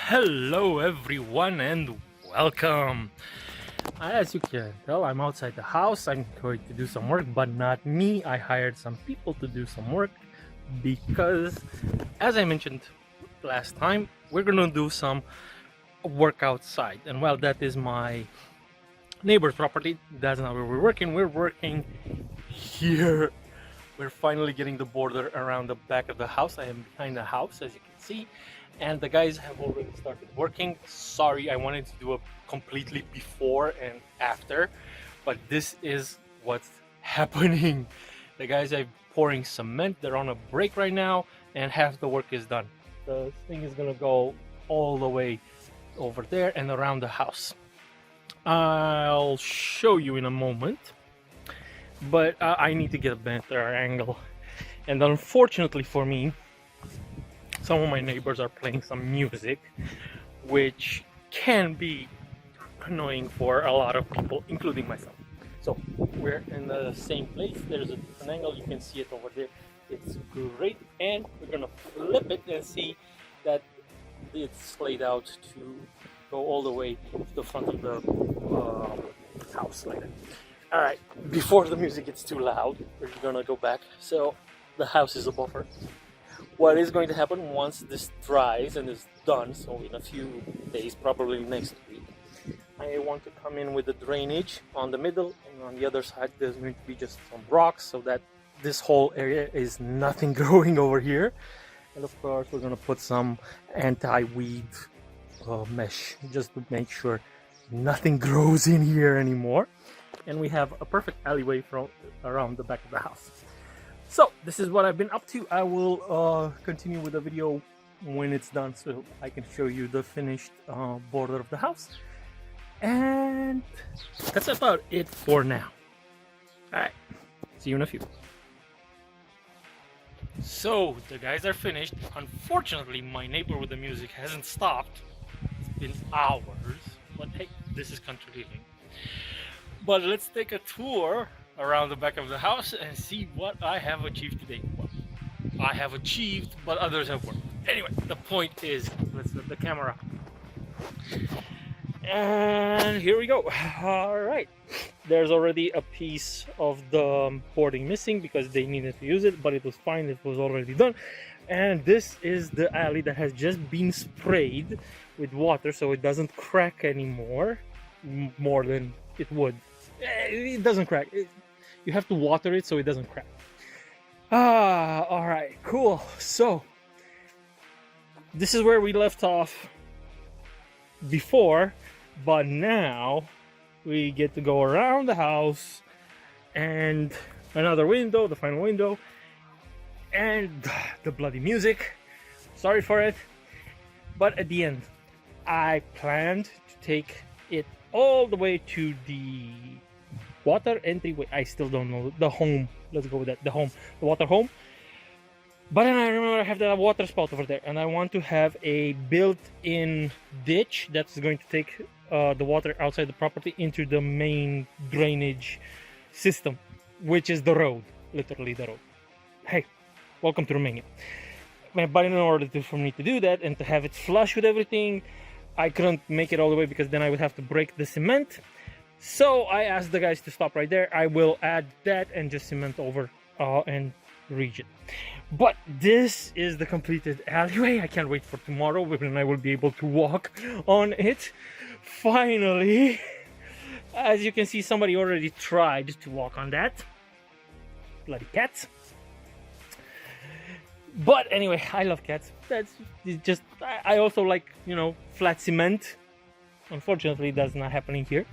Hello everyone and welcome. As you can tell, I'm outside the house. I'm going to do some work, but not me. I hired some people to do some work because, as I mentioned last time, we're gonna do some work outside. And while that is my neighbor's property, that's not where we're working. We're working here. We're finally getting the border around the back of the house. I am behind the house, as you can see, and the guys have already started working. Sorry, I wanted to do a completely before and after, but this is what's happening. The guys are pouring cement. They're on a break right now, and half the work is done. The thing is gonna go all the way over there and around the house. I'll show you in a moment, but I need to get a better angle. And unfortunately for me, some of my neighbors are playing some music, which can be annoying for a lot of people, including myself. So we're in the same place. There's a different angle. You can see it over there. It's great, and we're gonna flip it and see that it's laid out to go all the way to the front of the house like that. All right, before the music gets too loud, we're gonna go back. So the house is a buffer. What is going to happen once this dries and is done, so in a few days, probably next week, I want to come in with the drainage on the middle, and on the other side there's going to be just some rocks, so that this whole area is nothing growing over here. And of course we're going to put some anti-weed mesh just to make sure nothing grows in here anymore. And we have a perfect alleyway from around the back of the house. So this is what I've been up to. I will continue with the video when it's done, so I can show you the finished border of the house. And that's about it for now. Alright, see you in a few. So the guys are finished. Unfortunately, my neighbor with the music hasn't stopped. It's been hours, but hey, this is country living. But let's take a tour around the back of the house and see what I have achieved today. Well, I have achieved, but others have worked. Anyway, the point is, let's flip the camera. And here we go. All right. There's already a piece of the boarding missing because they needed to use it, but it was fine. It was already done. And this is the alley that has just been sprayed with water, so it doesn't crack anymore, more than it would. It doesn't crack. You have to water it so it doesn't crack. All right, cool. So this is where we left off before, but now we get to go around the house and another window, the final window, and the bloody music. Sorry for it, but at the end I planned to take it all the way to the water entryway. I still don't know the home. Let's go with that. The home, the water home. But then I remember I have that water spout over there, and I want to have a built-in ditch that's going to take the water outside the property into the main drainage system, which is the road, literally the road. Hey, welcome to Romania. But in order for me to do that and to have it flush with everything, I couldn't make it all the way because then I would have to break the cement. So I asked the guys to stop right there. I will add that and just cement over and reach it. But this is the completed alleyway. I can't wait for tomorrow when I will be able to walk on it. Finally, as you can see, somebody already tried to walk on that. Bloody cats. But anyway, I love cats. That's just, I also like, you know, flat cement. Unfortunately, that's not happening here.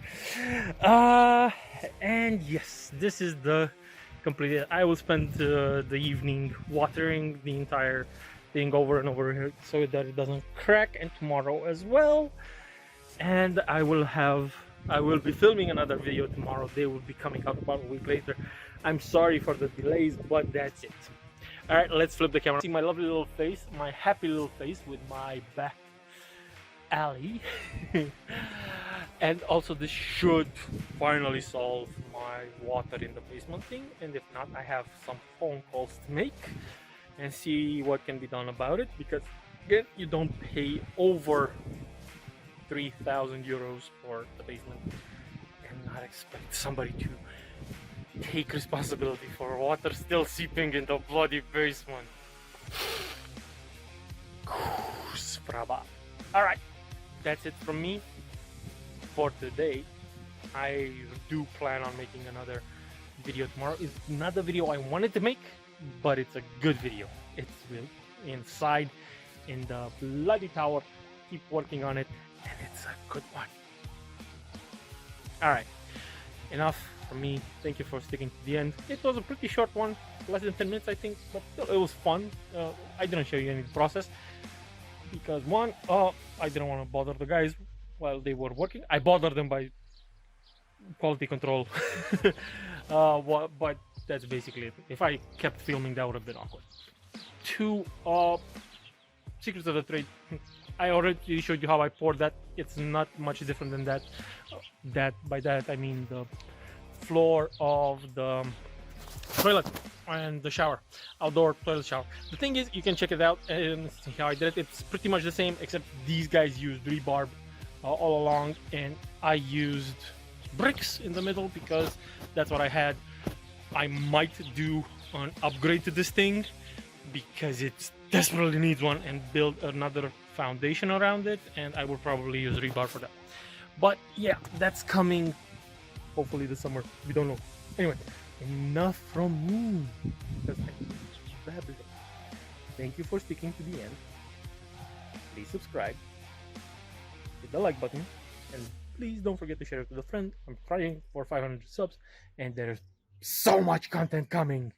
And yes, this is the completed. I will spend the evening watering the entire thing over and over here so that it doesn't crack, and tomorrow as well. And I will be filming another video tomorrow. They will be coming out about a week later. I'm sorry for the delays, but that's it. All right, let's flip the camera. See my lovely little face, my happy little face with my back alley. And also this should finally solve my water in the basement thing, and if not, I have some phone calls to make and see what can be done about it, because Again, you don't pay over 3,000 euros for the basement and not expect somebody to take responsibility for water still seeping in the bloody basement. Alright, that's it from me for today. I do plan on making another video tomorrow. It's not the video I wanted to make, but it's a good video. It's real inside in the bloody tower. Keep working on it, and it's a good one. Alright, enough from me. Thank you for sticking to the end. It was a pretty short one, less than 10 minutes I think, but still it was fun. I didn't show you any process because one, I didn't want to bother the guys while they were working. I bothered them by quality control. But that's basically it. If I kept filming, that would have been awkward. Two, secrets of the trade. I already showed you how I poured that. It's not much different than that. By that I mean the floor of the toilet and the shower, outdoor toilet shower. The thing is, you can check it out and see how I did it. It's pretty much the same, except these guys used rebarb all along, and I used bricks in the middle because that's what I had. I might do an upgrade to this thing because it desperately needs one, and build another foundation around it, and I will probably use rebar for that. But yeah, that's coming hopefully this summer. We don't know. Anyway, enough from me. Thank you for sticking to the end. Please subscribe, hit the like button, and please don't forget to share it with a friend. I'm trying for 500 subs, and there's so much content coming.